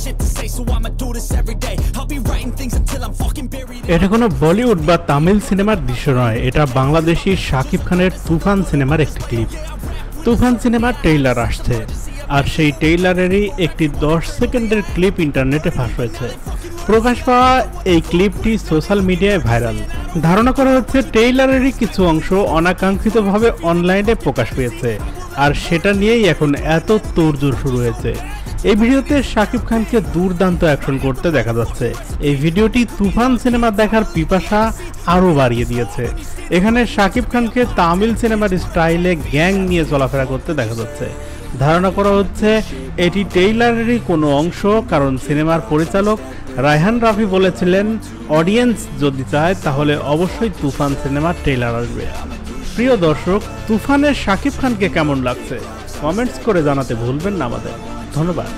shit to say, so I'ma do this every day. I'll be writing things until I'm fucking buried. এটা কোনো বলিউড বা তামিল সিনেমার দৃশ্য নয়, এটা বাংলাদেশি শাকিব খানের তুফান সিনেমার একটি ক্লিপ। তুফান সিনেমার ট্রেইলার আসছে, আর সেই ট্রেইলারেরই একটি 10 সেকেন্ডের ক্লিপ ইন্টারনেটে ফাঁস হয়েছে। প্রকাশ পাওয়া এই ক্লিপটি সোশ্যাল মিডিয়ায় ভাইরাল। ধারণা করা হচ্ছে ট্রেইলারেরই কিছু অংশ অনাকাঙ্ক্ষিতভাবে অনলাইনে প্রকাশ পেয়েছে, আর সেটা নিয়েই এখন এত তোড়জোড় শুরু হয়েছে। এই ভিডিওতে শাকিব খানকে দুর্দান্ত অ্যাকশন করতে দেখা যাচ্ছে। এই ভিডিওটি তুফান সিনেমা দেখার পিপাসা আরও বাড়িয়ে দিয়েছে। এখানে শাকিব খানকে তামিল সিনেমার স্টাইলে গ্যাং নিয়ে চলাফেরা করতে দেখা যাচ্ছে। ধারণা করা হচ্ছে এটি ট্রেইলারেরই কোনো অংশ, কারণ সিনেমার পরিচালক রায়হান রাফি বলেছিলেন অডিয়েন্স যদি চায় তাহলে অবশ্যই তুফান সিনেমার ট্রেইলার আসবে। প্রিয় দর্শক, তুফানের শাকিব খানকে কেমন লাগছে কমেন্টস করে জানাতে ভুলবেন না আমাদের। ধন্যবাদ।